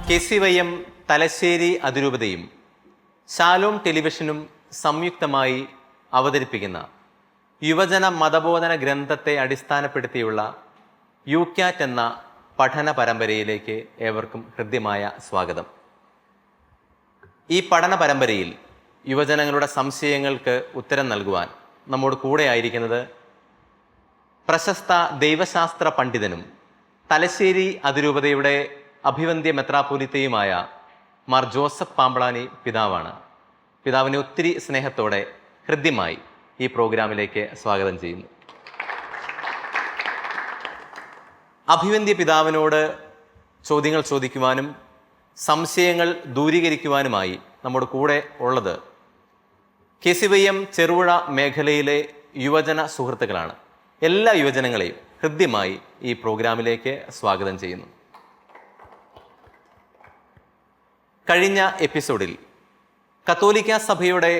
KCYM Thalassery അതിരൂപതയും Shalom ടെലിവിഷനും സംയുക്തമായി അവതരിപ്പിക്കുന്ന യുവജന മതബോധന ഗ്രന്ഥത്തെ അടിസ്ഥാനപ്പെടുത്തിയുള്ള യുക്യാറ്റ് എന്ന പഠന പരമ്പരയിലേക്ക് ഏവർക്കും ഹൃദ്യമായ സ്വാഗതം. ഈ പഠന പരമ്പരയിൽ യുവജനങ്ങളുടെ സംശയങ്ങൾക്ക് ഉത്തരം നൽകുവാൻ നമ്മോട് കൂടെ ആയിരിക്കുന്നത് പ്രശസ്ത ദൈവശാസ്ത്ര പണ്ഡിതനും തലശ്ശേരി അതിരൂപതയുടെ അഭിവന്ദ്യ മെത്രാപ്പൊലീത്തയുമായ മാർ ജോസഫ് പാമ്പളാനി പിതാവാണ്. പിതാവിനെ ഒത്തിരി സ്നേഹത്തോടെ ഹൃദ്യമായി ഈ പ്രോഗ്രാമിലേക്ക് സ്വാഗതം ചെയ്യുന്നു. അഭിവന്ദ്യ പിതാവിനോട് ചോദ്യങ്ങൾ ചോദിക്കുവാനും സംശയങ്ങൾ ദൂരീകരിക്കുവാനുമായി നമ്മുടെ കൂടെ ഉള്ളത് KCYM ചെറുപുഴ മേഖലയിലെ യുവജന സുഹൃത്തുക്കളാണ്. എല്ലാ യുവജനങ്ങളെയും ഹൃദ്യമായി ഈ പ്രോഗ്രാമിലേക്ക് സ്വാഗതം ചെയ്യുന്നു. കഴിഞ്ഞ എപ്പിസോഡിൽ കത്തോലിക്ക സഭയുടെ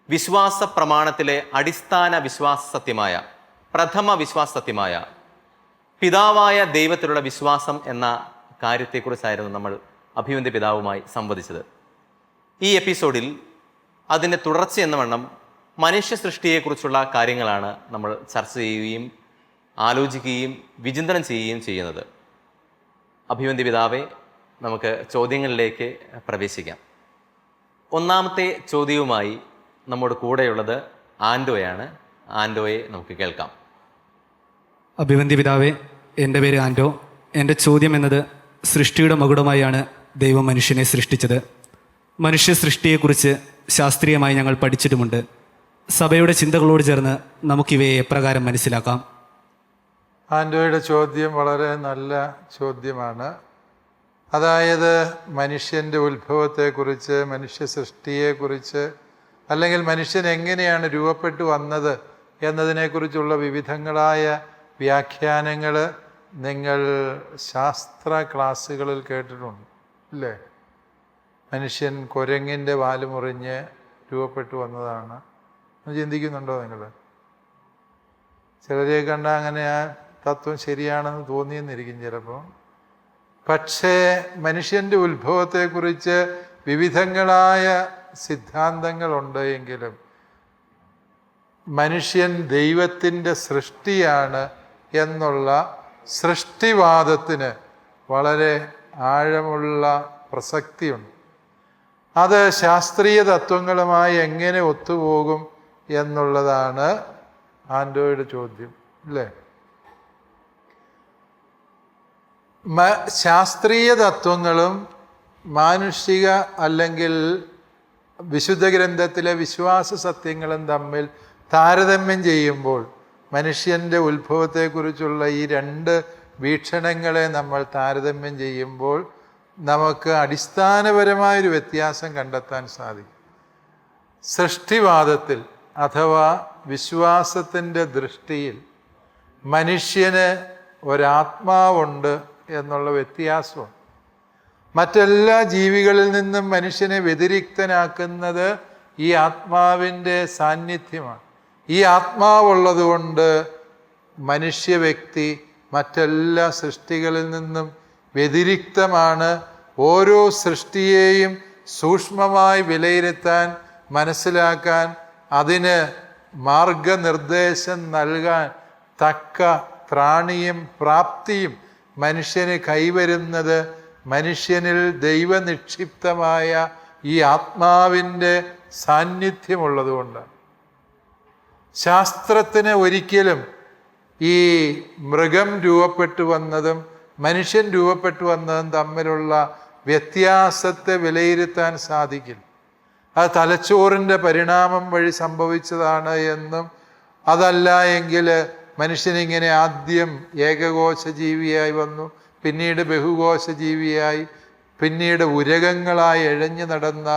വിശ്വാസ പ്രമാണത്തിലെ അടിസ്ഥാന പ്രഥമ വിശ്വാസ സത്യമായ പിതാവായ ദൈവത്തിലുള്ള വിശ്വാസം എന്ന കാര്യത്തെക്കുറിച്ചായിരുന്നു നമ്മൾ അഭിവന്ദ്യ പിതാവുമായി സംവദിച്ചത്. ഈ എപ്പിസോഡിൽ അതിൻ്റെ തുടർച്ച എന്ന വണ്ണം മനുഷ്യ സൃഷ്ടിയെക്കുറിച്ചുള്ള കാര്യങ്ങളാണ് നമ്മൾ ചർച്ച ചെയ്യുകയും ആലോചിക്കുകയും വിചിന്തനം ചെയ്യുകയും ചെയ്യുന്നത്. അഭിവന്ദ്യ പിതാവെ, നമുക്ക് ചോദ്യങ്ങളിലേക്ക് പ്രവേശിക്കാം. ഒന്നാമത്തെ ചോദ്യവുമായി നമ്മുടെ കൂടെയുള്ളത് ആൻഡോയാണ്. ആൻഡോയെ നമുക്ക് കേൾക്കാം. അഭിവന്ദ്യ പിതാവേ, എൻ്റെ പേര് ആൻഡോ. എൻ്റെ ചോദ്യം എന്നത് സൃഷ്ടിയുടെ മകുടമായാണ് ദൈവം മനുഷ്യനെ സൃഷ്ടിച്ചത്. മനുഷ്യ സൃഷ്ടിയെക്കുറിച്ച് ശാസ്ത്രീയമായി ഞങ്ങൾ പഠിച്ചിട്ടുമുണ്ട്. സഭയുടെ ചിന്തകളോട് ചേർന്ന് നമുക്കിവയെ എപ്രകാരം മനസ്സിലാക്കാം? ആൻഡോയുടെ ചോദ്യം വളരെ നല്ല ചോദ്യമാണ്. അതായത് മനുഷ്യൻ്റെ ഉത്ഭവത്തെക്കുറിച്ച്, മനുഷ്യ സൃഷ്ടിയെക്കുറിച്ച്, അല്ലെങ്കിൽ മനുഷ്യൻ എങ്ങനെയാണ് രൂപപ്പെട്ടു വന്നത് എന്നതിനെക്കുറിച്ചുള്ള വിവിധങ്ങളായ വ്യാഖ്യാനങ്ങൾ നിങ്ങൾ ശാസ്ത്ര ക്ലാസ്സുകളിൽ കേട്ടിട്ടുണ്ട് അല്ലേ? മനുഷ്യൻ കുരങ്ങിൻ്റെ വാല് മുറിഞ്ഞ് രൂപപ്പെട്ടു വന്നതാണ്. ചിന്തിക്കുന്നുണ്ടോ നിങ്ങൾ? ചിലരെ കണ്ടാൽ അങ്ങനെ ആ തത്വം ശരിയാണെന്ന് തോന്നിയെന്നിരിക്കും ചിലപ്പോൾ. പക്ഷേ മനുഷ്യൻ്റെ ഉത്ഭവത്തെക്കുറിച്ച് വിവിധങ്ങളായ സിദ്ധാന്തങ്ങളുണ്ട് എങ്കിലും മനുഷ്യൻ ദൈവത്തിൻ്റെ സൃഷ്ടിയാണ് എന്നുള്ള സൃഷ്ടിവാദത്തിന് വളരെ ആഴമുള്ള പ്രസക്തിയുണ്ട്. അത് ശാസ്ത്രീയ തത്വങ്ങളുമായി എങ്ങനെ ഒത്തുപോകും എന്നുള്ളതാണ് ആൻഡോയുടെ ചോദ്യം അല്ലേ? ശാസ്ത്രീയ തത്വങ്ങളും മാനുഷിക അല്ലെങ്കിൽ വിശുദ്ധ ഗ്രന്ഥത്തിലെ വിശ്വാസ സത്യങ്ങളും തമ്മിൽ താരതമ്യം ചെയ്യുമ്പോൾ മനുഷ്യൻ്റെ ഉത്ഭവത്തെക്കുറിച്ചുള്ള ഈ രണ്ട് വീക്ഷണങ്ങളെ നമ്മൾ താരതമ്യം ചെയ്യുമ്പോൾ നമുക്ക് അടിസ്ഥാനപരമായൊരു വ്യത്യാസം കണ്ടെത്താൻ സാധിക്കും. സൃഷ്ടിവാദത്തിൽ അഥവാ വിശ്വാസത്തിൻ്റെ ദൃഷ്ടിയിൽ മനുഷ്യന് ഒരാത്മാവുണ്ട് എന്നുള്ള വ്യത്യാസമുണ്ട്. മറ്റെല്ലാ ജീവികളിൽ നിന്നും മനുഷ്യനെ വ്യതിരിക്തനാക്കുന്നത് ഈ ആത്മാവിൻ്റെ സാന്നിധ്യമാണ്. ഈ ആത്മാവുള്ളത് കൊണ്ട് മനുഷ്യ വ്യക്തി മറ്റെല്ലാ സൃഷ്ടികളിൽ നിന്നും വ്യതിരിക്തമാണ്. ഓരോ സൃഷ്ടിയെയും സൂക്ഷ്മമായി വിലയിരുത്താൻ, മനസ്സിലാക്കാൻ, അതിന് മാർഗനിർദ്ദേശം നൽകാൻ തക്ക ത്രാണിയും പ്രാപ്തിയും മനുഷ്യന് കൈവരുന്നത് മനുഷ്യനിൽ ദൈവനിക്ഷിപ്തമായ ഈ ആത്മാവിൻ്റെ സാന്നിധ്യമുള്ളതുകൊണ്ടാണ്. ശാസ്ത്രത്തിന് ഒരിക്കലും ഈ മൃഗം രൂപപ്പെട്ടു വന്നതും മനുഷ്യൻ രൂപപ്പെട്ടു വന്നതും തമ്മിലുള്ള വ്യത്യാസത്തെ വിലയിരുത്താൻ സാധിക്കില്ല. അത് തലച്ചോറിൻ്റെ പരിണാമം വഴി സംഭവിച്ചതാണ് എന്നും, അതല്ല എങ്കിൽ മനുഷ്യനിങ്ങനെ ആദ്യം ഏകകോശ ജീവിയായി വന്നു, പിന്നീട് ബഹുകോശ ജീവിയായി, പിന്നീട് ഉരകങ്ങളായി എഴഞ്ഞു നടന്ന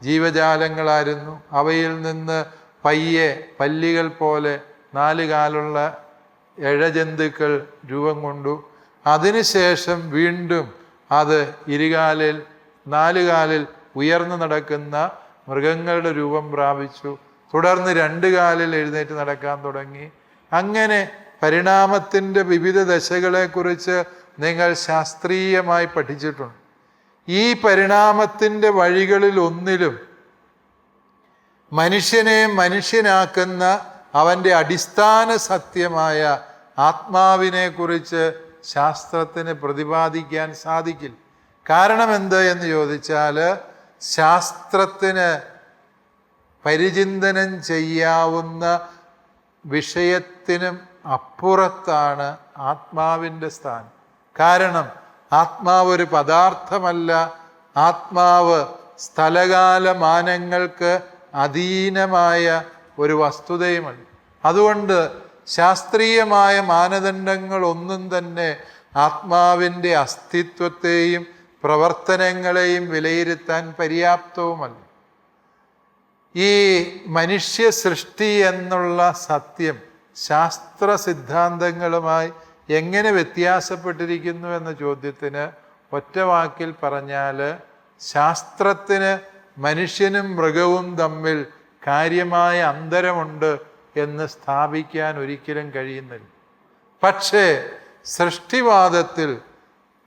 ജീവജാലങ്ങളായിരുന്നു. അവയിൽ നിന്ന് പയ്യെ പല്ലികൾ പോലെ 4 കാലുള്ള ഇഴജന്തുക്കൾ രൂപം കൊണ്ടു. അതിനുശേഷം വീണ്ടും അത് 4 കാലിൽ ഉയർന്നു നടക്കുന്ന മൃഗങ്ങളുടെ രൂപം പ്രാപിച്ചു. തുടർന്ന് 2 കാലിൽ എഴുന്നേറ്റ് നടക്കാൻ തുടങ്ങി. അങ്ങനെ പരിണാമത്തിൻ്റെ വിവിധ ദശകളെക്കുറിച്ച് നിങ്ങൾ ശാസ്ത്രീയമായി പഠിച്ചിട്ടുണ്ട്. ഈ പരിണാമത്തിൻ്റെ വഴികളിൽ ഒന്നിലും മനുഷ്യനെ മനുഷ്യനാക്കുന്ന അവൻ്റെ അടിസ്ഥാന സത്യമായ ആത്മാവിനെ കുറിച്ച് ശാസ്ത്രത്തിന് പ്രതിപാദിക്കാൻ സാധിക്കില്ല. കാരണം എന്ത് എന്ന് ചോദിച്ചാൽ, ശാസ്ത്രത്തിന് പരിചിന്തനം ചെയ്യാവുന്ന വിഷയത്തിനും അപ്പുറത്താണ് ആത്മാവിൻ്റെ സ്ഥാനം. കാരണം ആത്മാവ് ഒരു പദാർത്ഥമല്ല, ആത്മാവ് സ്ഥലകാലമാനങ്ങൾക്ക് അധീനമായ ഒരു വസ്തുതയുമല്ല. അതുകൊണ്ട് ശാസ്ത്രീയമായ മാനദണ്ഡങ്ങളൊന്നും തന്നെ ആത്മാവിൻ്റെ അസ്തിത്വത്തെയും പ്രവർത്തനങ്ങളെയും വിലയിരുത്താൻ പര്യാപ്തവുമല്ല. ഈ മനുഷ്യ സൃഷ്ടി എന്നുള്ള സത്യം ശാസ്ത്ര സിദ്ധാന്തങ്ങളുമായി എങ്ങനെ വ്യത്യാസപ്പെട്ടിരിക്കുന്നു എന്ന ചോദ്യത്തിന് ഒറ്റ വാക്കിൽ പറഞ്ഞാൽ, ശാസ്ത്രത്തിന് മനുഷ്യനും മൃഗവും തമ്മിൽ കാര്യമായ അന്തരമുണ്ട് എന്ന് സ്ഥാപിക്കാൻ ഒരിക്കലും കഴിയുന്നില്ല. പക്ഷേ സൃഷ്ടിവാദത്തിൽ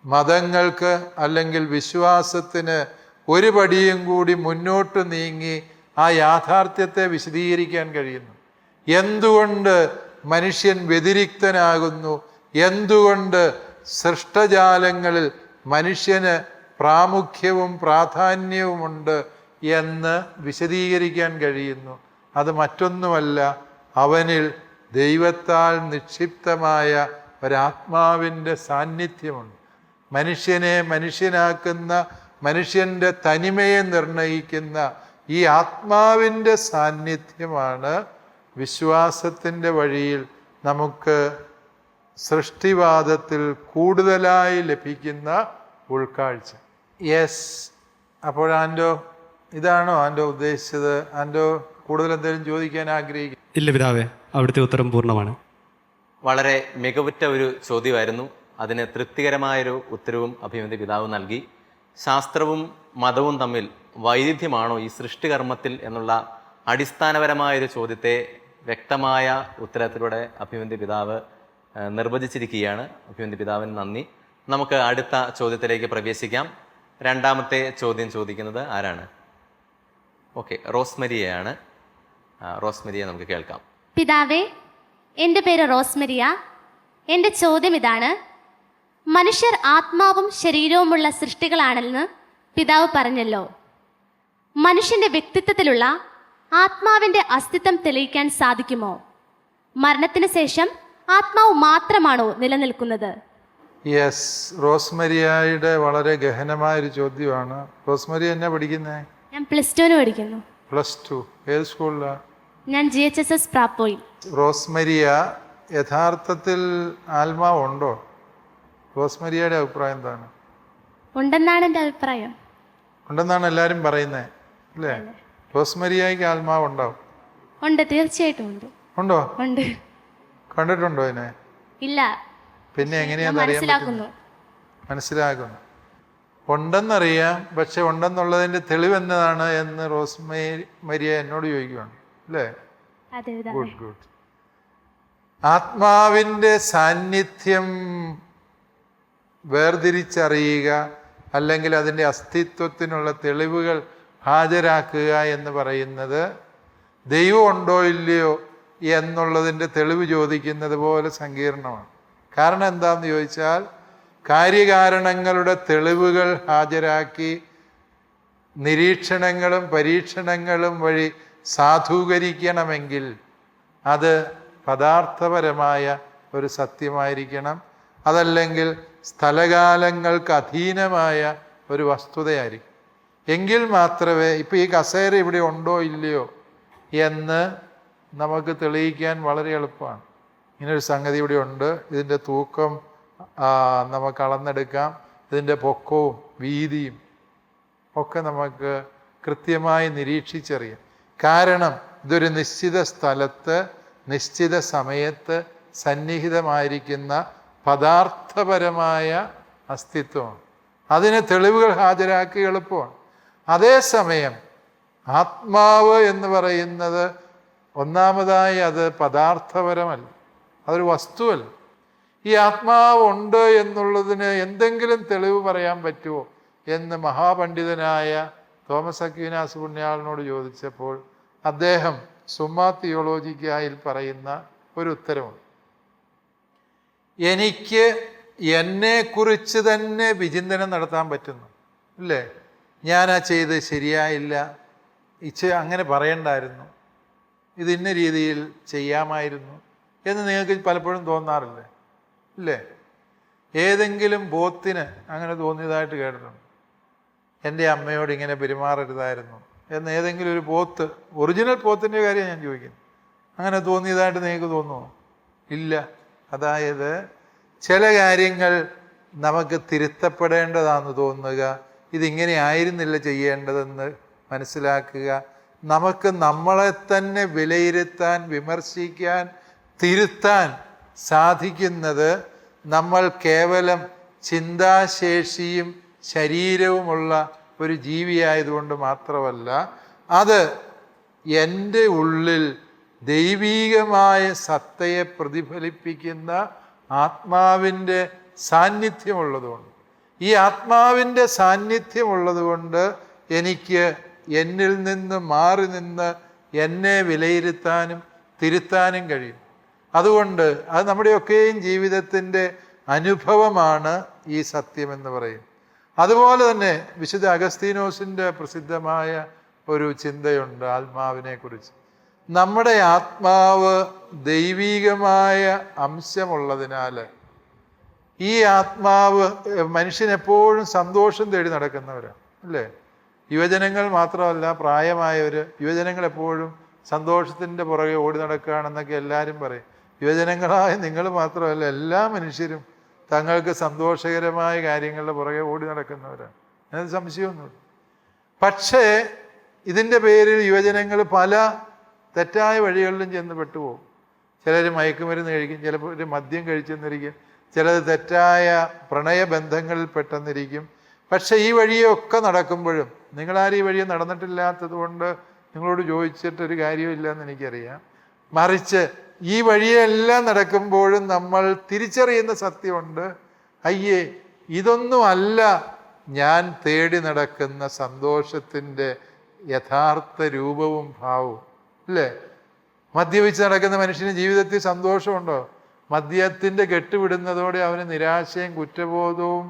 മതങ്ങൾക്ക് അല്ലെങ്കിൽ വിശ്വാസത്തിന് ഒരു പടിയും കൂടി മുന്നോട്ട് നീങ്ങി ആ യാഥാർത്ഥ്യത്തെ വിശദീകരിക്കാൻ കഴിയുന്നു. എന്തുകൊണ്ട് മനുഷ്യൻ വ്യതിരിക്തനാകുന്നു, എന്തുകൊണ്ട് സൃഷ്ടജാലങ്ങളിൽ മനുഷ്യന് പ്രാമുഖ്യവും പ്രാധാന്യവുമുണ്ട് എന്ന് വിശദീകരിക്കാൻ കഴിയുന്നു. അത് മറ്റൊന്നുമല്ല, അവനിൽ ദൈവത്താൽ നിക്ഷിപ്തമായ ഒരാത്മാവിൻ്റെ സാന്നിധ്യമുണ്ട്. മനുഷ്യനെ മനുഷ്യനാക്കുന്ന, മനുഷ്യൻ്റെ തനിമയെ നിർണയിക്കുന്ന ഈ ആത്മാവിൻ്റെ സാന്നിധ്യമാണ് വിശ്വാസത്തിൻ്റെ വഴിയിൽ നമുക്ക് സൃഷ്ടിവാദത്തിൽ കൂടുതലായി ലഭിക്കുന്ന ഉൾക്കാഴ്ച. യെസ്, അപ്പോൾ ആൻഡോ ഇതാണോ ആൻഡോ ഉദ്ദേശിച്ചത്? ആൻഡോ കൂടുതൽ എന്തെങ്കിലും ചോദിക്കാൻ ആഗ്രഹിക്കും? ഇല്ല പിതാവേ, അവിടുത്തെ ഉത്തരം പൂർണ്ണമാണ്. വളരെ മികവുറ്റ ഒരു ചോദ്യമായിരുന്നു. അതിന് തൃപ്തികരമായൊരു ഉത്തരവും അഭിമന്യ പിതാവ് നൽകി. ശാസ്ത്രവും മതവും തമ്മിൽ വൈരുദ്ധ്യമാണോ ഈ സൃഷ്ടികർമ്മത്തിൽ എന്നുള്ള അടിസ്ഥാനപരമായൊരു ചോദ്യത്തെ വ്യക്തമായ ഉത്തരത്തിലൂടെ അഭിമന്യ പിതാവ് നിർവചിച്ചിരിക്കുകയാണ്. അഭിമന്യ പിതാവിന് നന്ദി. നമുക്ക് അടുത്ത ചോദ്യത്തിലേക്ക് പ്രവേശിക്കാം. രണ്ടാമത്തെ ചോദ്യം ചോദിക്കുന്നത് ആരാണ്? ഓക്കെ, റോസ്മരിയയാണ്. റോസ്മരിയ നമുക്ക് കേൾക്കാം. പിതാവേ, എൻ്റെ പേര് റോസ്മരിയ. എൻ്റെ ചോദ്യം ഇതാണ്: മനുഷ്യർ ആത്മാവും ശരീരവുമുള്ള സൃഷ്ടികളാണെന്ന് പിതാവ് പറഞ്ഞല്ലോ. മനുഷ്യൻ്റെ വ്യക്തിത്വത്തിലുള്ള ആത്മാവിൻ്റെ അസ്തിത്വം തെളിയിക്കാൻ സാധിക്കുമോ? മരണത്തിന് ശേഷം ആത്മാവ് മാത്രമാണോ നിലനിൽക്കുന്നത്? യെസ്, റോസ്മരിയയുടെ വളരെ ഗഹനമായൊരു ചോദ്യമാണ്. റോസ്മരിയ എന്നാ പഠിക്കുന്നത്? ഞാൻ +2 പഠിക്കുന്നു. +2 ഏത് സ്കൂളിലാണ്? ഞാൻ GHSS പ്രാപ്പോയിൽ. റോസ്മരിയ, യഥാർത്ഥത്തിൽ ആത്മാവുണ്ടോ? റോസ്മരിയയുടെ അഭിപ്രായം എന്താണ്? ഉണ്ടെന്നാണ് എൻ്റെ അഭിപ്രായം. ഉണ്ടെന്നാണ് എല്ലാവരും പറയുന്നത് അല്ലേ? റോസ്മരിയയ്ക്ക് ആത്മാവ് ഉണ്ടാവും? ഉണ്ട്, തീർച്ചയായിട്ടും ഉണ്ട്. ഉണ്ടോ? ഉണ്ട്. കണ്ടിട്ടുണ്ടോ അതിനെ? ഇല്ല. പിന്നെ എങ്ങനെയാണെന്ന് അറിയാൻ മനസ്സിലാക്കുന്നു. ഉണ്ടെന്നറിയാം, പക്ഷെ ഉണ്ടെന്നുള്ളതിൻ്റെ തെളിവ് എന്നതാണ് എന്ന് റോസ്മരിയ എന്നോട് ചോദിക്കുകയാണ് അല്ലേ? Good good. ആത്മാവിൻ്റെ സാന്നിധ്യം വേർതിരിച്ചറിയുക അല്ലെങ്കിൽ അതിൻ്റെ അസ്തിത്വത്തിനുള്ള തെളിവുകൾ ഹാജരാക്കുക എന്ന് പറയുന്നത് ദൈവം ഉണ്ടോ ഇല്ലയോ എന്നുള്ളതിൻ്റെ തെളിവ് ചോദിക്കുന്നത് പോലെ സങ്കീർണമാണ്. കാരണം എന്താണെന്ന് ചോദിച്ചാൽ, കാര്യകാരണങ്ങളുടെ തെളിവുകൾ ഹാജരാക്കി നിരീക്ഷണങ്ങളും പരീക്ഷണങ്ങളും വഴി സാധൂകരിക്കണമെങ്കിൽ അത് പദാർത്ഥപരമായ ഒരു സത്യമായിരിക്കണം. അതല്ലെങ്കിൽ സ്ഥലകാലങ്ങൾക്ക് അധീനമായ ഒരു വസ്തുതയായിരിക്കും. എങ്കിൽ മാത്രമേ, ഇപ്പോൾ ഈ കസേര ഇവിടെ ഉണ്ടോ ഇല്ലയോ എന്ന് നമുക്ക് തെളിയിക്കാൻ വളരെ എളുപ്പമാണ്. ഇങ്ങനൊരു സംഗതി ഇവിടെ ഉണ്ട്, ഇതിൻ്റെ തൂക്കം നമുക്ക് അളന്നെടുക്കാം, ഇതിൻ്റെ പൊക്കവും വീതിയും ഒക്കെ നമുക്ക് കൃത്യമായി നിരീക്ഷിച്ചറിയാം. കാരണം ഇതൊരു നിശ്ചിത സ്ഥലത്ത് നിശ്ചിത സമയത്ത് സന്നിഹിതമായിരിക്കുന്ന പദാർത്ഥപരമായ അസ്തിത്വമാണ്. അതിന് തെളിവുകൾ ഹാജരാക്കി എളുപ്പമാണ്. അതേസമയം ആത്മാവ് എന്ന് പറയുന്നത് ഒന്നാമതായി അത് പദാർത്ഥപരമല്ല, അതൊരു വസ്തുവല്ല. ഈ ആത്മാവ് ഉണ്ട് എന്നുള്ളതിന് എന്തെങ്കിലും തെളിവ് പറയാൻ പറ്റുമോ എന്ന് മഹാപണ്ഡിതനായ തോമസ് അക്വീനാസ് പുണ്യാളനോട് ചോദിച്ചപ്പോൾ അദ്ദേഹം സുമ്മാ തിയോളജിക്കായിൽ പറയുന്ന ഒരു ഉത്തരമുണ്ട്. എനിക്ക് എന്നെക്കുറിച്ച് തന്നെ വിചിന്തനം നടത്താൻ പറ്റുന്നു, അല്ലേ? ഞാനാ ചെയ്ത് ശരിയായില്ല, അങ്ങനെ പറയണ്ടായിരുന്നു, ഇത് ഇന്ന രീതിയിൽ ചെയ്യാമായിരുന്നു എന്ന് നിങ്ങൾക്ക് പലപ്പോഴും തോന്നാറില്ലേ? ഇല്ലേ? ഏതെങ്കിലും ബോത്തിന് അങ്ങനെ തോന്നിയതായിട്ട് കേട്ടിട്ടുണ്ട്. എൻ്റെ അമ്മയോട് ഇങ്ങനെ പെരുമാറരുതായിരുന്നു എന്ന് ഏതെങ്കിലും ഒരു പോത്ത്, ഒറിജിനൽ പോത്തിൻ്റെ കാര്യം ഞാൻ ചോദിക്കുന്നു, അങ്ങനെ തോന്നിയതായിട്ട് നിങ്ങൾക്ക് തോന്നുമോ? ഇല്ല. അതായത് ചില കാര്യങ്ങൾ നമുക്ക് തിരുത്തപ്പെടേണ്ടതാണെന്ന് തോന്നുക, ഇതിങ്ങനെ ആയിരുന്നില്ല ചെയ്യേണ്ടതെന്ന് മനസ്സിലാക്കുക, നമുക്ക് നമ്മളെ തന്നെ വിലയിരുത്താൻ, വിമർശിക്കാൻ, തിരുത്താൻ സാധിക്കുന്നത് നമ്മൾ കേവലം ചിന്താശേഷിയും ശരീരവുമുള്ള ഒരു ജീവിയായതുകൊണ്ട് മാത്രമല്ല, അത് എൻ്റെ ഉള്ളിൽ ദൈവീകമായ സത്തയെ പ്രതിഫലിപ്പിക്കുന്ന ആത്മാവിൻ്റെ സാന്നിധ്യമുള്ളതുകൊണ്ട്, ഈ ആത്മാവിൻ്റെ സാന്നിധ്യമുള്ളതുകൊണ്ട് എനിക്ക് എന്നിൽ നിന്ന് മാറി നിന്ന് എന്നെ വിലയിരുത്താനും തിരുത്താനും കഴിയും. അതുകൊണ്ട് അത് നമ്മുടെയൊക്കെയും ജീവിതത്തിൻ്റെ അനുഭവമാണ് ഈ സത്യമെന്ന് പറയും. അതുപോലെ തന്നെ വിശുദ്ധ അഗസ്തീനോസിൻ്റെ പ്രസിദ്ധമായ ഒരു ചിന്തയുണ്ട് ആത്മാവിനെ കുറിച്ച്. നമ്മുടെ ആത്മാവ് ദൈവീകമായ അംശമുള്ളതിനാൽ ഈ ആത്മാവ് മനുഷ്യനെപ്പോഴും സന്തോഷം തേടി നടക്കുന്നവരാണ്, അല്ലേ? യുവജനങ്ങൾ മാത്രമല്ല, പ്രായമായവർ, യുവജനങ്ങളെപ്പോഴും സന്തോഷത്തിൻ്റെ പുറകെ ഓടി നടക്കുകയാണെന്നൊക്കെ എല്ലാവരും പറയും. യുവജനങ്ങളായ നിങ്ങൾ മാത്രമല്ല, എല്ലാ മനുഷ്യരും തങ്ങൾക്ക് സന്തോഷകരമായ കാര്യങ്ങളുടെ പുറകെ ഓടി നടക്കുന്നവരാണ്, അതിന് സംശയമൊന്നുമില്ല. പക്ഷേ ഇതിൻ്റെ പേരിൽ യുവജനങ്ങൾ പല തെറ്റായ വഴികളിലും ചെന്ന് പെട്ടുപോകും. ചിലർ മയക്കുമരുന്ന് കഴിക്കും, ചിലർ മദ്യം കഴിച്ചെന്നിരിക്കും, ചിലത് തെറ്റായ പ്രണയബന്ധങ്ങളിൽ പെട്ടെന്നിരിക്കും. പക്ഷെ ഈ വഴിയൊക്കെ നടക്കുമ്പോഴും, നിങ്ങളാരും ഈ വഴിയെ നടന്നിട്ടില്ലാത്തത് കൊണ്ട് നിങ്ങളോട് ചോദിച്ചിട്ടൊരു കാര്യമില്ലെന്ന് എനിക്കറിയാം. മറിച്ച് ഈ വഴിയെല്ലാം നടക്കുമ്പോഴും നമ്മൾ തിരിച്ചറിയുന്ന സത്യമുണ്ട്, അയ്യേ ഇതൊന്നുമല്ല ഞാൻ തേടി നടക്കുന്ന സന്തോഷത്തിൻ്റെ യഥാർത്ഥ രൂപവും ഭാവവും, അല്ലേ? മദ്യപിച്ച് നടക്കുന്ന മനുഷ്യന് ജീവിതത്തിൽ സന്തോഷമുണ്ടോ? മദ്യത്തിൻ്റെ കെട്ടുവിടുന്നതോടെ അവന് നിരാശയും കുറ്റബോധവും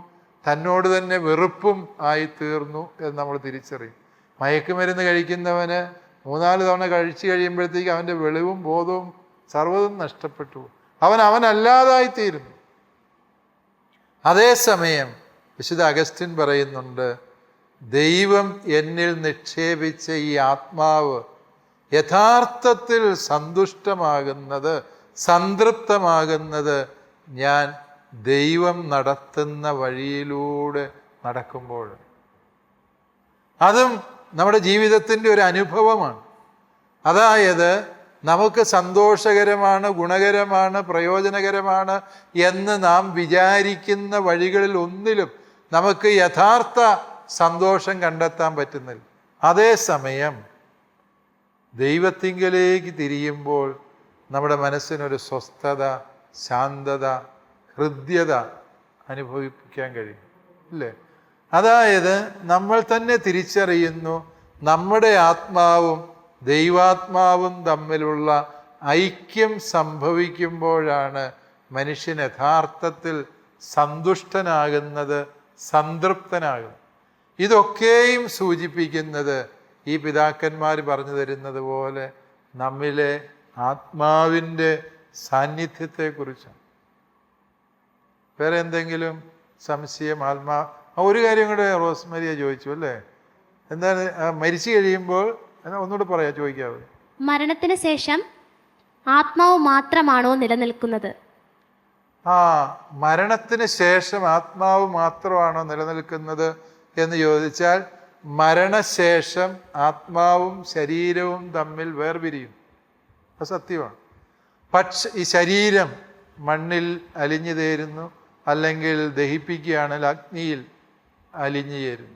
തന്നോട് തന്നെ വെറുപ്പും ആയി തീർന്നു എന്ന് നമ്മൾ തിരിച്ചറിയും. മയക്കുമരുന്ന് കഴിക്കുന്നവന് 3-4 തവണ കഴിച്ചു കഴിയുമ്പോഴത്തേക്ക് അവൻ്റെ വെളിവും ബോധവും സർവ്വതും നഷ്ടപ്പെട്ടു, അവനല്ലാതായിത്തീരുന്നു. അതേസമയം വിശുദ്ധ അഗസ്റ്റിൻ പറയുന്നുണ്ട്, ദൈവം എന്നിൽ നിക്ഷേപിച്ച ഈ ആത്മാവ് യഥാർത്ഥത്തിൽ സന്തുഷ്ടമാകുന്നത്, സംതൃപ്തമാകുന്നത് ഞാൻ ദൈവം നടത്തുന്ന വഴിയിലൂടെ നടക്കുമ്പോൾ. അതും നമ്മുടെ ജീവിതത്തിൻ്റെ ഒരു അനുഭവമാണ്. അതായത് നമുക്ക് സന്തോഷകരമാണ്, ഗുണകരമാണ്, പ്രയോജനകരമാണ് എന്ന് നാം വിചാരിക്കുന്ന വഴികളിൽ ഒന്നിലും നമുക്ക് യഥാർത്ഥ സന്തോഷം കണ്ടെത്താൻ പറ്റുന്നില്ല. അതേസമയം ദൈവത്തിങ്കലേക്ക് തിരിയുമ്പോൾ നമ്മുടെ മനസ്സിനൊരു സ്വസ്ഥത, ശാന്തത, ഹൃദ്യത അനുഭവിക്കാൻ കഴിയും, ഇല്ലേ? അതായത് നമ്മൾ തന്നെ തിരിച്ചറിയുന്നു, നമ്മുടെ ആത്മാവും ദൈവാത്മാവും തമ്മിലുള്ള ഐക്യം സംഭവിക്കുമ്പോഴാണ് മനുഷ്യൻ യഥാർത്ഥത്തിൽ സന്തുഷ്ടനാകുന്നത്, സംതൃപ്തനാകുന്നത്. ഇതൊക്കെയും സൂചിപ്പിക്കുന്നത് ഈ പിതാക്കന്മാർ പറഞ്ഞു തരുന്നത് പോലെ നമ്മിലെ ആത്മാവിൻ്റെ സാന്നിധ്യത്തെക്കുറിച്ചാണ്. വേറെ എന്തെങ്കിലും സംശയം? ഒരു കാര്യം കൂടെ റോസ്മരിയ ചോദിച്ചു, അല്ലേ? എന്താണ് മരിച്ചു കഴിയുമ്പോൾ? ഒന്നുകൂടെ പറയാം, ചോദിക്കാവൂ. മരണത്തിന് ശേഷം ആത്മാവ് മാത്രമാണോ നിലനിൽക്കുന്നത്? മരണത്തിന് ശേഷം ആത്മാവ് മാത്രമാണോ നിലനിൽക്കുന്നത് എന്ന് ചോദിച്ചാൽ, മരണശേഷം ആത്മാവും ശരീരവും തമ്മിൽ വേർപിരിയും, അത് സത്യമാണ്. പക്ഷെ ഈ ശരീരം മണ്ണിൽ അലിഞ്ഞു ചേരുന്നു, അല്ലെങ്കിൽ ദഹിപ്പിക്കുകയാണെങ്കിൽ അഗ്നിയിൽ അലിഞ്ഞു ചേരുന്നു.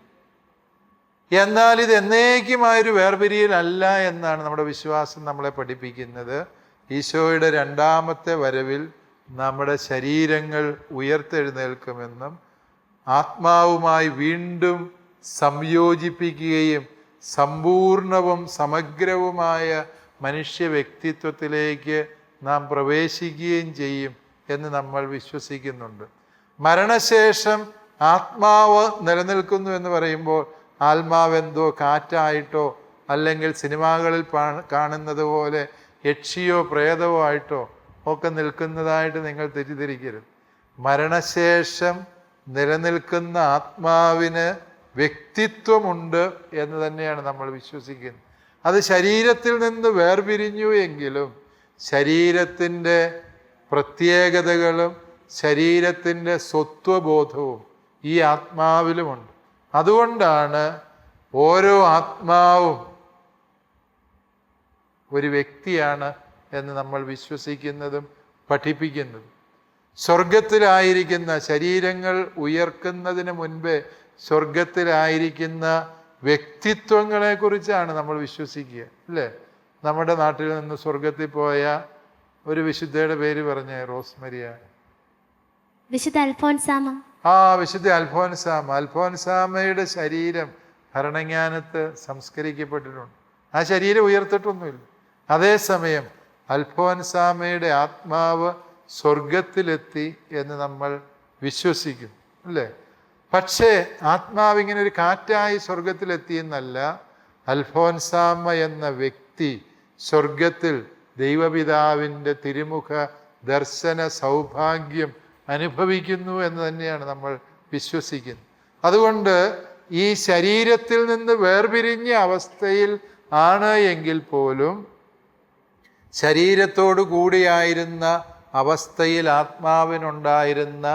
എന്നാൽ ഇത് എന്നേക്കുമായൊരു വേർപിരിയലല്ല എന്നാണ് നമ്മുടെ വിശ്വാസം നമ്മളെ പഠിപ്പിക്കുന്നത്. ഈശോയുടെ രണ്ടാമത്തെ വരവിൽ നമ്മുടെ ശരീരങ്ങൾ ഉയർത്തെഴുന്നേൽക്കുമെന്നും ആത്മാവുമായി വീണ്ടും സംയോജിപ്പിക്കുകയും സമ്പൂർണവും സമഗ്രവുമായ മനുഷ്യ വ്യക്തിത്വത്തിലേക്ക് നാം പ്രവേശിക്കുകയും ചെയ്യും എന്ന് നമ്മൾ വിശ്വസിക്കുന്നുണ്ട്. മരണശേഷം ആത്മാവ് നിലനിൽക്കുന്നു എന്ന് പറയുമ്പോൾ ആത്മാവെന്തോ കാറ്റായിട്ടോ അല്ലെങ്കിൽ സിനിമകളിൽ കാണുന്നത് പോലെ യക്ഷിയോ പ്രേതമോ ആയിട്ടോ ഒക്കെ നിൽക്കുന്നതായിട്ട് നിങ്ങൾ തെറ്റിദ്ധരിക്കരുത്. മരണശേഷം നിലനിൽക്കുന്ന ആത്മാവിന് വ്യക്തിത്വമുണ്ട് എന്ന് തന്നെയാണ് നമ്മൾ വിശ്വസിക്കുന്നത്. അത് ശരീരത്തിൽ നിന്ന് വേർപിരിഞ്ഞു എങ്കിലും ശരീരത്തിൻ്റെ പ്രത്യേകതകളും ശരീരത്തിൻ്റെ സ്വത്വബോധവും ഈ ആത്മാവിലുമുണ്ട്. അതുകൊണ്ടാണ് ഓരോ ആത്മാവും ഒരു വ്യക്തിയാണ് എന്ന് നമ്മൾ വിശ്വസിക്കുന്നതും പഠിപ്പിക്കുന്നതും. സ്വർഗത്തിലായിരിക്കുന്ന ശരീരങ്ങൾ ഉയർക്കുന്നതിന് മുൻപേ സ്വർഗത്തിലായിരിക്കുന്ന വ്യക്തിത്വങ്ങളെക്കുറിച്ചാണ് നമ്മൾ വിശ്വസിക്കുക, അല്ലേ? നമ്മുടെ നാട്ടിൽ നിന്ന് സ്വർഗത്തിൽ പോയ ഒരു വിശുദ്ധയുടെ പേര് പറഞ്ഞേ, റോസ്മരിയ. വിശുദ്ധ അൽഫോൻസാമ. വിശുദ്ധ അൽഫോൻസാമ. അൽഫോൻസാമയുടെ ശരീരം ഭരണങ്ങാനത്ത് സംസ്കരിക്കപ്പെട്ടിട്ടുണ്ട്. ആ ശരീരം ഉയർത്തിട്ടൊന്നുമില്ല. അതേസമയം അൽഫോൻസാമയുടെ ആത്മാവ് സ്വർഗത്തിലെത്തി എന്ന് നമ്മൾ വിശ്വസിക്കുന്നു, അല്ലേ? പക്ഷേ ആത്മാവ് ഇങ്ങനെ ഒരു കാറ്റായി സ്വർഗത്തിലെത്തിയെന്നല്ല. അൽഫോൻസാമ എന്ന വ്യക്തി സ്വർഗത്തിൽ ദൈവപിതാവിൻ്റെ തിരുമുഖ ദർശന സൗഭാഗ്യം അനുഭവിക്കുന്നു എന്ന് തന്നെയാണ് നമ്മൾ വിശ്വസിക്കുന്നത്. അതുകൊണ്ട് ഈ ശരീരത്തിൽ നിന്ന് വേർപിരിഞ്ഞ അവസ്ഥയിൽ ആണ് എങ്കിൽ പോലും ശരീരത്തോടു കൂടിയായിരുന്ന അവസ്ഥയിൽ ആത്മാവിനുണ്ടായിരുന്ന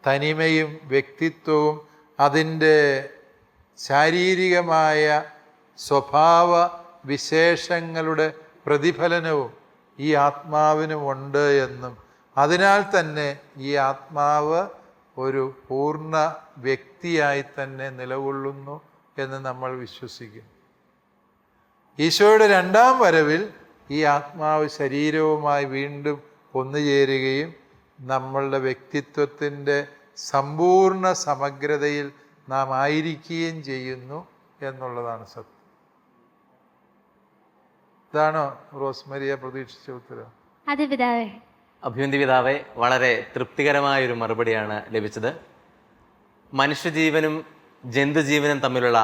തനിമയും വ്യക്തിത്വവും അതിൻ്റെ ശാരീരികമായ സ്വഭാവ വിശേഷങ്ങളുടെ പ്രതിഫലനവും ഈ ആത്മാവിനുമുണ്ട് എന്നും അതിനാൽ തന്നെ ഈ ആത്മാവ് ഒരു പൂർണ്ണ വ്യക്തിയായി തന്നെ നിലകൊള്ളുന്നു എന്ന് നമ്മൾ വിശ്വസിക്കുന്നു. ഈശോയുടെ രണ്ടാം വരവിൽ ഈ ആത്മാവ് ശരീരവുമായി വീണ്ടും ഒന്നുചേരുകയും നമ്മളുടെ വ്യക്തിത്വത്തിൻ്റെ സമ്പൂർണ്ണ സമഗ്രതയിൽ നാം ആയിരിക്കുകയും ചെയ്യുന്നു എന്നുള്ളതാണ് സത്യം. ഇതാണോ റോസ്മരിയ പ്രതീക്ഷിച്ച ഉത്തരം? അതെ പിതാവേ. അഭിവന്തി പിതാവെ, വളരെ തൃപ്തികരമായൊരു മറുപടിയാണ് ലഭിച്ചത്. മനുഷ്യജീവനും ജന്തുജീവനും തമ്മിലുള്ള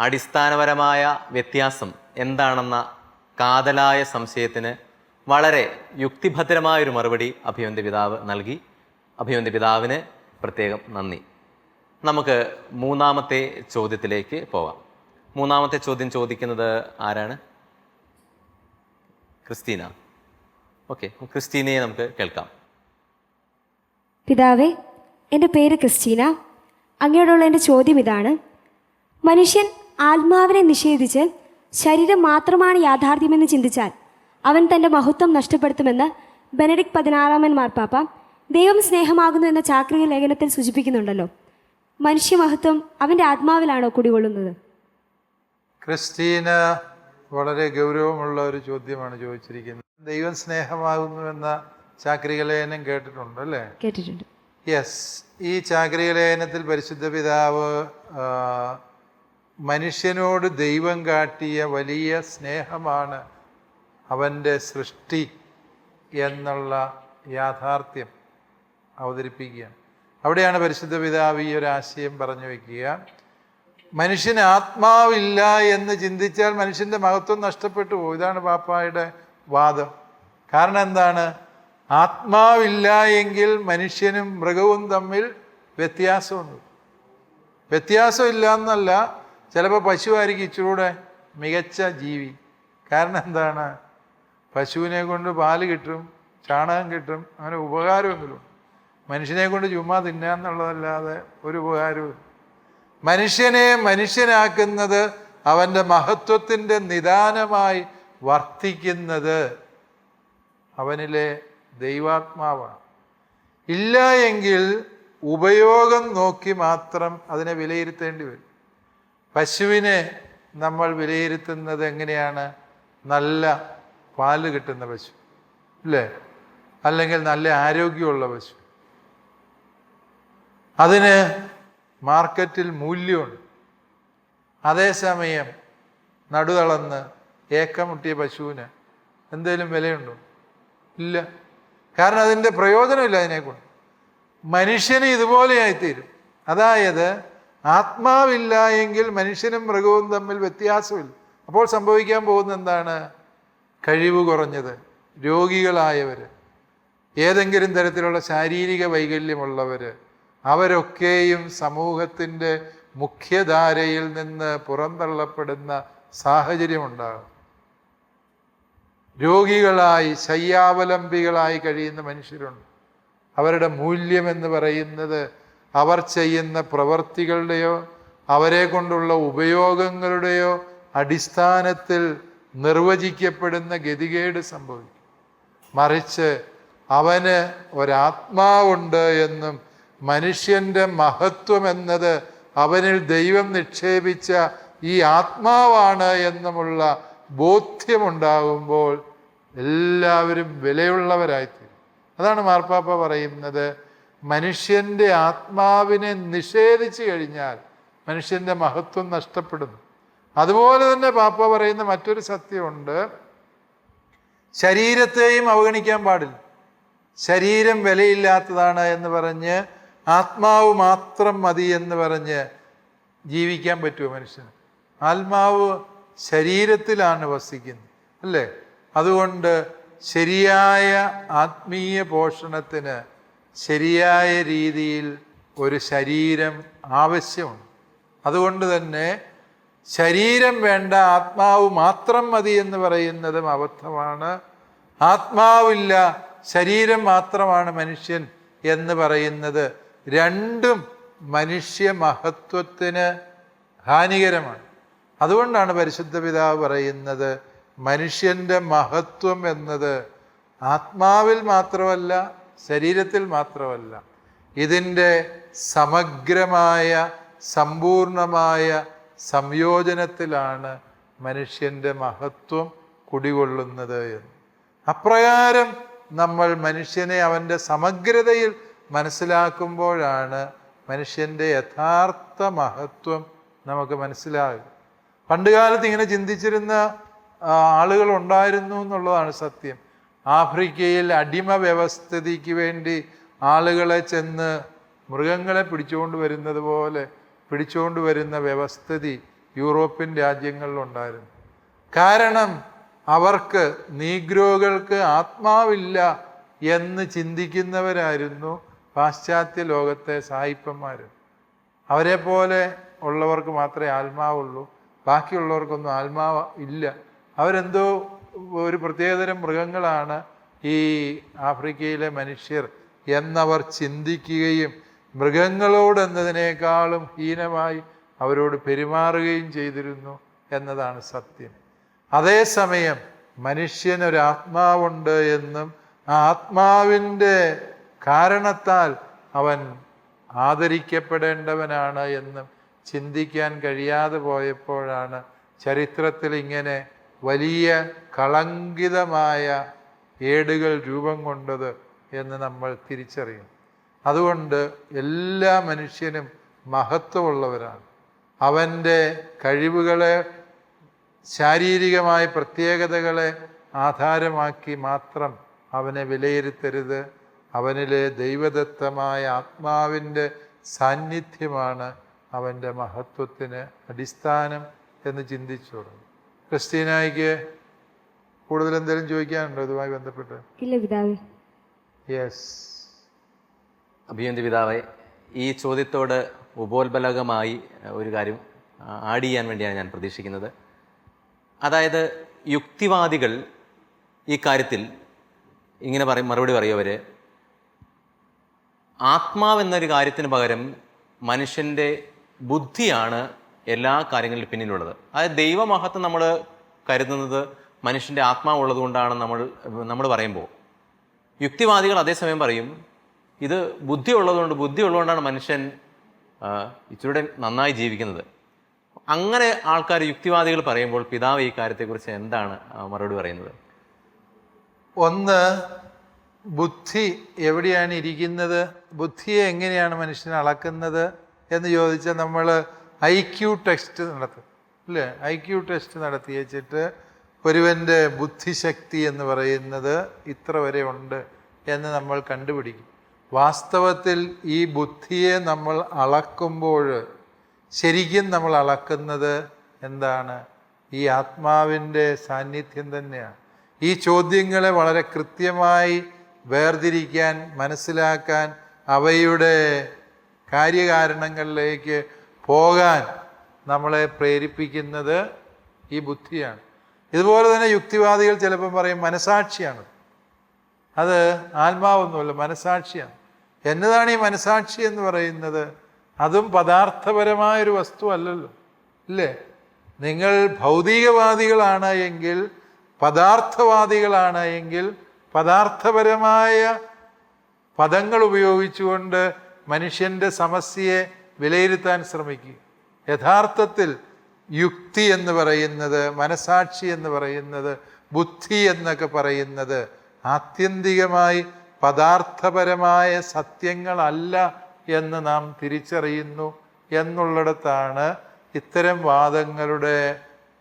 അടിസ്ഥാനപരമായ വ്യത്യാസം എന്താണെന്ന കാതലായ സംശയത്തിന് വളരെ യുക്തിഭദ്രമായൊരു മറുപടി അഭിവന്തി പിതാവ് നൽകി. അഭിവന്തി പിതാവിന് പ്രത്യേകം നന്ദി. നമുക്ക് മൂന്നാമത്തെ ചോദ്യത്തിലേക്ക് പോകാം. മൂന്നാമത്തെ ചോദ്യം ചോദിക്കുന്നത് ആരാണ്? ക്രിസ്റ്റീന. ഓക്കെ, ക്രിസ്റ്റീനയെ നമുക്ക് കേൾക്കാം. പിതാവേ, എൻ്റെ പേര് ക്രിസ്റ്റീന. അങ്ങയോടുള്ള എൻ്റെ ചോദ്യം ഇതാണ്. മനുഷ്യൻ ആത്മാവിനെ നിഷേധിച്ച് ശരീരം മാത്രമാണ് യാഥാർത്ഥ്യമെന്ന് ചിന്തിച്ചാൽ അവൻ തൻ്റെ മഹത്വം നഷ്ടപ്പെടുത്തുമെന്ന് ബെനഡിക്ട് 16 മാർപ്പാപ്പ ദൈവം സ്നേഹമാകുന്നു എന്ന ചാക്രിക ലേഖനത്തിൽ സൂചിപ്പിക്കുന്നുണ്ടല്ലോ. മനുഷ്യമഹത്വം അവൻ്റെ ആത്മാവിലാണോ കുടികൊള്ളുന്നത്? ക്രിസ്റ്റീന വളരെ ഗൗരവമുള്ള ഒരു ചോദ്യമാണ് ചോദിച്ചിരിക്കുന്നത്. ദൈവം സ്നേഹമാകുന്നു എന്ന ചാക്രിക ലേഖനം കേട്ടിട്ടുണ്ട്, അല്ലേ? കേട്ടിട്ടുണ്ട്. യെസ്. ഈ ചാക്രിക ലേഖനത്തിൽ പരിശുദ്ധ പിതാവ് മനുഷ്യനോട് ദൈവം കാട്ടിയ വലിയ സ്നേഹമാണ് അവൻ്റെ സൃഷ്ടി എന്നുള്ള യാഥാർത്ഥ്യം അവതരിപ്പിക്കുകയാണ്. അവിടെയാണ് പരിശുദ്ധ പിതാവ് ഈ ഒരു ആശയം പറഞ്ഞു വയ്ക്കുക. മനുഷ്യന് ആത്മാവില്ല എന്ന് ചിന്തിച്ചാൽ മനുഷ്യൻ്റെ മഹത്വം നഷ്ടപ്പെട്ടു പോകും. ഇതാണ് പാപ്പായുടെ വാദം. കാരണം എന്താണ്? ആത്മാവില്ല എങ്കിൽ മനുഷ്യനും മൃഗവും തമ്മിൽ വ്യത്യാസമുണ്ട്. വ്യത്യാസമില്ല എന്നല്ല, ചിലപ്പോൾ പശുവായിരിക്കും ഇച്ചിലൂടെ മികച്ച ജീവി. കാരണം എന്താണ്? പശുവിനെ കൊണ്ട് പാല് കിട്ടും, ചാണകം കിട്ടും, അങ്ങനെ ഉപകാരമൊന്നുമില്ല. മനുഷ്യനെ കൊണ്ട് ചുമ്മാ തിന്നാന്നുള്ളതല്ലാതെ ഒരു ഉപകാരവും. മനുഷ്യനെ മനുഷ്യനാക്കുന്നത് അവൻ്റെ മഹത്വത്തിൻ്റെ നിദാനമായി വർത്തിക്കുന്നത് അവനിലെ ദൈവാത്മാവാണ്. ഇല്ല എങ്കിൽ ഉപയോഗം നോക്കി മാത്രം അതിനെ വിലയിരുത്തേണ്ടി വരും. പശുവിനെ നമ്മൾ വിലയിരുത്തുന്നത് എങ്ങനെയാണ്? നല്ല പാല് കിട്ടുന്ന പശു, അല്ലേ? അല്ലെങ്കിൽ നല്ല ആരോഗ്യമുള്ള പശു. അതിന് മാർക്കറ്റിൽ മൂല്യമുണ്ട്. അതേസമയം നടുതളർന്ന് ഏക്കമുട്ടിയ പശുവിന് എന്തേലും വിലയുണ്ടോ? ഇല്ല. കാരണം അതിൻ്റെ പ്രയോജനമില്ല അതിനെക്കൊണ്ട്. മനുഷ്യന് ഇതുപോലെയായിത്തീരും. അതായത് ആത്മാവില്ല എങ്കിൽ മനുഷ്യനും മൃഗവും തമ്മിൽ വ്യത്യാസമില്ല. അപ്പോൾ സംഭവിക്കാൻ പോകുന്ന എന്താണ്? കഴിവ് കുറഞ്ഞത്, രോഗികളായവർ, ഏതെങ്കിലും തരത്തിലുള്ള ശാരീരിക വൈകല്യമുള്ളവർ, അവരൊക്കെയും സമൂഹത്തിൻ്റെ മുഖ്യധാരയിൽ നിന്ന് പുറന്തള്ളപ്പെടുന്ന സാഹചര്യമുണ്ടാകും. രോഗികളായി ശയ്യാവലംബികളായി കഴിയുന്ന മനുഷ്യരുണ്ട്. അവരുടെ മൂല്യമെന്ന് പറയുന്നത് അവർ ചെയ്യുന്ന പ്രവർത്തികളുടെയോ അവരെ കൊണ്ടുള്ള ഉപയോഗങ്ങളുടെയോ അടിസ്ഥാനത്തിൽ നിർവചിക്കപ്പെടുന്ന ഗതികേട് സംഭവിക്കും. മറിച്ച് അവന് ഒരാത്മാവുണ്ട് എന്നും മനുഷ്യൻ്റെ മഹത്വം എന്നത് അവനിൽ ദൈവം നിക്ഷേപിച്ച ഈ ആത്മാവാണ് എന്നുമുള്ള ബോധ്യമുണ്ടാകുമ്പോൾ എല്ലാവരും വിലയുള്ളവരായിത്തീരും. അതാണ് മാർപ്പാപ്പ പറയുന്നത്, മനുഷ്യൻ്റെ ആത്മാവിനെ നിഷേധിച്ചു കഴിഞ്ഞാൽ മനുഷ്യൻ്റെ മഹത്വം നഷ്ടപ്പെടുന്നു. അതുപോലെ തന്നെ പാപ്പ പറയുന്ന മറ്റൊരു സത്യമുണ്ട്, ശരീരത്തെയും അവഗണിക്കാൻ പാടില്ല. ശരീരം വിലയില്ലാത്തതാണ് എന്ന് പറഞ്ഞ് ആത്മാവ് മാത്രം മതി എന്ന് പറഞ്ഞ് ജീവിക്കാൻ പറ്റുമോ മനുഷ്യന്? ആത്മാവ് ശരീരത്തിലാണ് വസിക്കുന്നത്, അല്ലേ? അതുകൊണ്ട് ശരിയായ ആത്മീയ പോഷണത്തിന് ശരിയായ രീതിയിൽ ഒരു ശരീരം ആവശ്യമുണ്ട്. അതുകൊണ്ട് തന്നെ ശരീരം വേണ്ട, ആത്മാവ് മാത്രം മതി എന്ന് പറയുന്നതും അബദ്ധമാണ്. ആത്മാവില്ല, ശരീരം മാത്രമാണ് മനുഷ്യൻ എന്ന് പറയുന്നത് രണ്ടും മനുഷ്യ മഹത്വത്തിന് ഹാനികരമാണ്. അതുകൊണ്ടാണ് പരിശുദ്ധ പിതാവ് പറയുന്നത്, മനുഷ്യൻ്റെ മഹത്വം എന്നത് ആത്മാവിൽ മാത്രമല്ല, ശരീരത്തിൽ മാത്രമല്ല, ഇതിൻ്റെ സമഗ്രമായ സമ്പൂർണമായ സംയോജനത്തിലാണ് മനുഷ്യൻ്റെ മഹത്വം കുടികൊള്ളുന്നത് എന്ന്. അപ്രകാരം നമ്മൾ മനുഷ്യനെ അവൻ്റെ സമഗ്രതയിൽ മനസ്സിലാക്കുമ്പോഴാണ് മനുഷ്യൻ്റെ യഥാർത്ഥ മഹത്വം നമുക്ക് മനസ്സിലാകുക. പണ്ടുകാലത്ത് ഇങ്ങനെ ചിന്തിച്ചിരുന്ന ആളുകളുണ്ടായിരുന്നു എന്നുള്ളതാണ് സത്യം. ആഫ്രിക്കയിൽ അടിമ വ്യവസ്ഥിതിക്ക് വേണ്ടി ആളുകളെ ചെന്ന് മൃഗങ്ങളെ പിടിച്ചുകൊണ്ട് വരുന്നത് പോലെ പിടിച്ചുകൊണ്ട് വരുന്ന വ്യവസ്ഥിതി യൂറോപ്യൻ രാജ്യങ്ങളിലുണ്ടായിരുന്നു. കാരണം അവർക്ക് നീഗ്രോകൾക്ക് ആത്മാവില്ല എന്ന് ചിന്തിക്കുന്നവരായിരുന്നു പാശ്ചാത്യ ലോകത്തെ സായിപ്പന്മാർ. അവരെ പോലെ ഉള്ളവർക്ക് മാത്രമേ ആത്മാവുള്ളൂ, ബാക്കിയുള്ളവർക്കൊന്നും ആത്മാവ് ഇല്ല. അവരെന്തോ ഒരു പ്രത്യേകതരം മൃഗങ്ങളാണ് ഈ ആഫ്രിക്കയിലെ മനുഷ്യർ എന്നവർ ചിന്തിക്കുകയും മൃഗങ്ങളോടെന്നതിനേക്കാളും ഹീനമായി അവരോട് പെരുമാറുകയും ചെയ്തിരുന്നു എന്നതാണ് സത്യം. അതേസമയം മനുഷ്യനൊരാത്മാവുണ്ട് എന്നും ആ ആത്മാവിൻ്റെ കാരണത്താൽ അവൻ ആദരിക്കപ്പെടേണ്ടവനാണ് എന്നും ചിന്തിക്കാൻ കഴിയാതെ പോയപ്പോഴാണ് ചരിത്രത്തിൽ ഇങ്ങനെ വലിയ കളങ്കിതമായ ഏടുകൾ രൂപം കൊണ്ടത് എന്ന് നമ്മൾ തിരിച്ചറിയും. അതുകൊണ്ട് എല്ലാ മനുഷ്യനും മഹത്വമുള്ളവരാണ്. അവൻ്റെ കഴിവുകളെ, ശാരീരികമായ പ്രത്യേകതകളെ ആധാരമാക്കി മാത്രം അവനെ വിലയിരുത്തരുത്. അവനിലെ ദൈവദത്തമായ ആത്മാവിൻ്റെ സാന്നിധ്യമാണ് അവൻ്റെ മഹത്വത്തിന് അടിസ്ഥാനം എന്ന് ചിന്തിച്ചു തുടങ്ങും. ക്രിസ്റ്റീനായിക്ക് കൂടുതൽ എന്തെങ്കിലും ചോദിക്കാനുണ്ടോ ഇതുമായി ബന്ധപ്പെട്ട്? ഇല്ല പിതാവേ. യെസ്. അഭിയന്തി പിതാവേ, ഈ ചോദ്യത്തോട് ഉപോത്ബലകമായി ഒരു കാര്യം ആഡ് ചെയ്യാൻ വേണ്ടിയാണ് ഞാൻ പ്രതീക്ഷിക്കുന്നത്. അതായത് യുക്തിവാദികൾ ഈ കാര്യത്തിൽ ഇങ്ങനെ മറുപടി പറയുമവർ, ആത്മാവെന്നൊരു കാര്യത്തിന് പകരം മനുഷ്യൻ്റെ ബുദ്ധിയാണ് എല്ലാ കാര്യങ്ങളിലും പിന്നിലുള്ളത്. അതായത് ദൈവമഹത്വം നമ്മൾ കരുതുന്നത് മനുഷ്യൻ്റെ ആത്മാവുള്ളത് കൊണ്ടാണ് നമ്മൾ പറയുമ്പോൾ, യുക്തിവാദികൾ അതേസമയം പറയും ഇത് ബുദ്ധി ഉള്ളതുകൊണ്ടാണ് മനുഷ്യൻ ഇച്ചിരൂടെ നന്നായി ജീവിക്കുന്നത്. അങ്ങനെ ആൾക്കാർ യുക്തിവാദികൾ പറയുമ്പോൾ പിതാവ് ഈ കാര്യത്തെക്കുറിച്ച് എന്താണ് മറുപടി പറയുന്നത്? ഒന്ന്, ബുദ്ധി എവിടെയാണ് ഇരിക്കുന്നത്, ബുദ്ധിയെ എങ്ങനെയാണ് മനുഷ്യൻ അളക്കുന്നത് എന്ന് ചോദിച്ചാൽ നമ്മൾ IQ ടെസ്റ്റ് നടത്തും, അല്ലേ? IQ ടെസ്റ്റ് നടത്തി വെച്ചിട്ട് ഒരുവൻ്റെ ബുദ്ധിശക്തി എന്ന് പറയുന്നത് ഇത്ര വരെ ഉണ്ട് എന്ന് നമ്മൾ കണ്ടുപിടിക്കും. വാസ്തവത്തിൽ ഈ ബുദ്ധിയെ നമ്മൾ അളക്കുമ്പോൾ ശരിക്കും നമ്മൾ അളക്കുന്നത് എന്താണ്? ഈ ആത്മാവിൻ്റെ സാന്നിധ്യം തന്നെയാണ്. ഈ ചോദ്യങ്ങളെ വളരെ കൃത്യമായി വേർതിരിക്കാൻ, മനസ്സിലാക്കാൻ, അവയുടെ കാര്യകാരണങ്ങളിലേക്ക് പോകാൻ നമ്മളെ പ്രേരിപ്പിക്കുന്നത് ഈ ബുദ്ധിയാണ്. ഇതുപോലെ തന്നെ യുക്തിവാദികൾ ചിലപ്പം പറയും മനസാക്ഷിയാണ്. അത് ആത്മാവൊന്നുമല്ല, മനസാക്ഷിയാണ്. എന്നതാണ് ഈ മനസാക്ഷി എന്ന് പറയുന്നത്? അതും പദാർത്ഥപരമായൊരു വസ്തു അല്ലല്ലോ, ഇല്ലേ? നിങ്ങൾ ഭൗതികവാദികളാണ് എങ്കിൽ, പദാർത്ഥവാദികളാണ് എങ്കിൽ, പദാർത്ഥപരമായ പദങ്ങൾ ഉപയോഗിച്ചുകൊണ്ട് മനുഷ്യൻ്റെ സമസ്യയെ വിലയിരുത്താൻ ശ്രമിക്കുക. യഥാർത്ഥത്തിൽ യുക്തി എന്ന് പറയുന്നത്, മനസാക്ഷി എന്ന് പറയുന്നത്, ബുദ്ധി എന്നൊക്കെ പറയുന്നത് ആത്യന്തികമായി പദാർത്ഥപരമായ സത്യങ്ങളല്ല എന്ന് നാം തിരിച്ചറിയുന്നു എന്നുള്ളിടത്താണ് ഇത്തരം വാദങ്ങളുടെ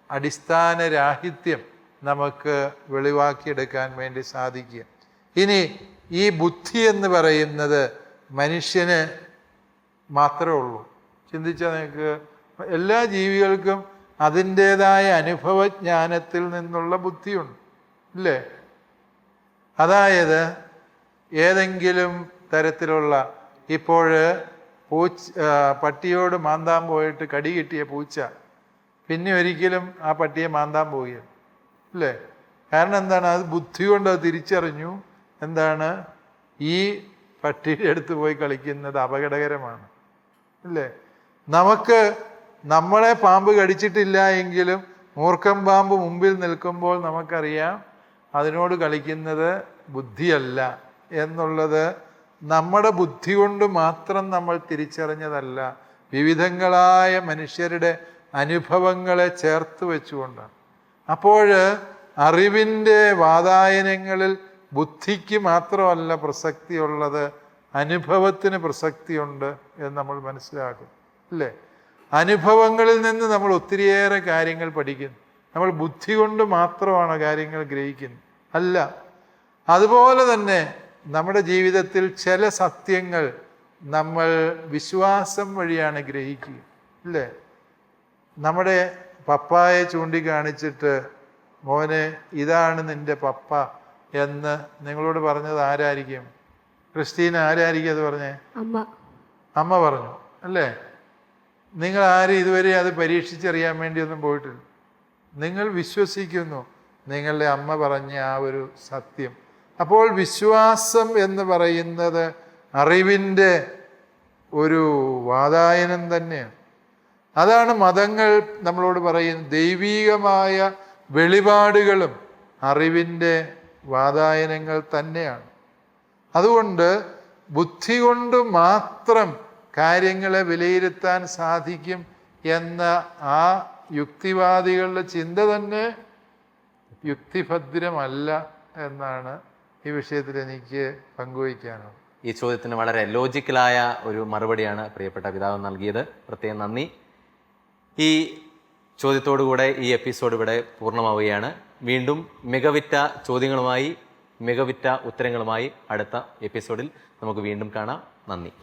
അടിസ്ഥാന രാഹിത്യം നമുക്ക് വെളിവാക്കിയെടുക്കാൻ വേണ്ടി സാധിക്കുക. ഇനി ഈ ബുദ്ധി എന്ന് പറയുന്നത് മനുഷ്യന് മാത്രമേ ഉള്ളൂ. ചിന്തിച്ചാൽ നിങ്ങൾക്ക് എല്ലാ ജീവികൾക്കും അതിൻ്റേതായ അനുഭവജ്ഞാനത്തിൽ നിന്നുള്ള ബുദ്ധിയുണ്ട്, ഇല്ലേ? അതായത് ഏതെങ്കിലും തരത്തിലുള്ള, ഇപ്പോൾ പട്ടിയോട് മാന്താൻ പോയിട്ട് കടി കിട്ടിയ പൂച്ച പിന്നെ ഒരിക്കലും ആ പട്ടിയെ മാന്താൻ പോവുകയാണ്, അല്ലേ? കാരണം എന്താണ്? അത് ബുദ്ധി കൊണ്ട് അത് തിരിച്ചറിഞ്ഞു, എന്താണ്, ഈ പട്ടിയുടെ അടുത്ത് പോയി കളിക്കുന്നത് അപകടകരമാണ്, അല്ലേ? നമുക്ക് നമ്മളെ പാമ്പ് കടിച്ചിട്ടില്ല എങ്കിലും മൂർഖൻ പാമ്പ് മുമ്പിൽ നിൽക്കുമ്പോൾ നമുക്കറിയാം അതിനോട് കളിക്കുന്നത് ബുദ്ധിയല്ല എന്നുള്ളത്. നമ്മുടെ ബുദ്ധി കൊണ്ട് മാത്രം നമ്മൾ തിരിച്ചറിഞ്ഞതല്ല, വിവിധങ്ങളായ മനുഷ്യരുടെ അനുഭവങ്ങളെ ചേർത്ത് വെച്ചുകൊണ്ടാണ്. അപ്പോൾ അറിവിൻ്റെ വാതായനങ്ങളിൽ ബുദ്ധിക്ക് മാത്രമല്ല പ്രസക്തിയുള്ളത്, അനുഭവത്തിന് പ്രസക്തിയുണ്ട് എന്ന് നമ്മൾ മനസ്സിലാക്കും, അല്ലേ? അനുഭവങ്ങളിൽ നിന്ന് നമ്മൾ ഒത്തിരിയേറെ കാര്യങ്ങൾ പഠിക്കുന്നു. നമ്മൾ ബുദ്ധി കൊണ്ട് മാത്രമാണ് കാര്യങ്ങൾ ഗ്രഹിക്കുന്നത്, അല്ല. അതുപോലെ തന്നെ നമ്മുടെ ജീവിതത്തിൽ ചില സത്യങ്ങൾ നമ്മൾ വിശ്വാസം വഴിയാണ് ഗ്രഹിക്കുക, അല്ലേ? നമ്മുടെ പപ്പായെ ചൂണ്ടിക്കാണിച്ചിട്ട് മോനെ ഇതാണ് നിൻ്റെ പപ്പ എന്ന് നിങ്ങളോട് പറഞ്ഞത് ആരായിരിക്കും? ക്രിസ്റ്റീന, ആരായിരിക്കും അത് പറഞ്ഞേ? അമ്മ പറഞ്ഞു, അല്ലേ? നിങ്ങൾ ആരും ഇതുവരെ അത് പരീക്ഷിച്ചറിയാൻ വേണ്ടിയൊന്നും പോയിട്ടില്ല. നിങ്ങൾ വിശ്വസിക്കുന്നു നിങ്ങളുടെ അമ്മ പറഞ്ഞ ആ ഒരു സത്യം. അപ്പോൾ വിശ്വാസം എന്ന് പറയുന്നത് അറിവിൻ്റെ ഒരു വാതായനം തന്നെയാണ്. അതാണ് മതങ്ങൾ നമ്മളോട് പറയുന്നത്. ദൈവീകമായ വെളിപാടുകളും അറിവിൻ്റെ വാതായനങ്ങൾ തന്നെയാണ്. അതുകൊണ്ട് ബുദ്ധി കൊണ്ട് മാത്രം കാര്യങ്ങളെ വിലയിരുത്താൻ സാധിക്കും എന്ന ആ യുക്തിവാദികളുടെ ചിന്ത തന്നെ യുക്തിഭദ്രമല്ല എന്നാണ് ഈ വിഷയത്തിൽ എനിക്ക് പങ്കുവയ്ക്കാനുള്ളത്. ഈ ചോദ്യത്തിന് വളരെ ലോജിക്കലായ ഒരു മറുപടിയാണ് പ്രിയപ്പെട്ട പിതാവ് നൽകിയത്. പ്രത്യേകം നന്ദി. ഈ ചോദ്യത്തോടുകൂടെ ഈ എപ്പിസോഡ് ഇവിടെ പൂർണ്ണമാവുകയാണ്. വീണ്ടും മികവുറ്റ ചോദ്യങ്ങളുമായി, മികവുറ്റ ഉത്തരങ്ങളുമായി അടുത്ത എപ്പിസോഡിൽ നമുക്ക് വീണ്ടും കാണാം. നന്ദി.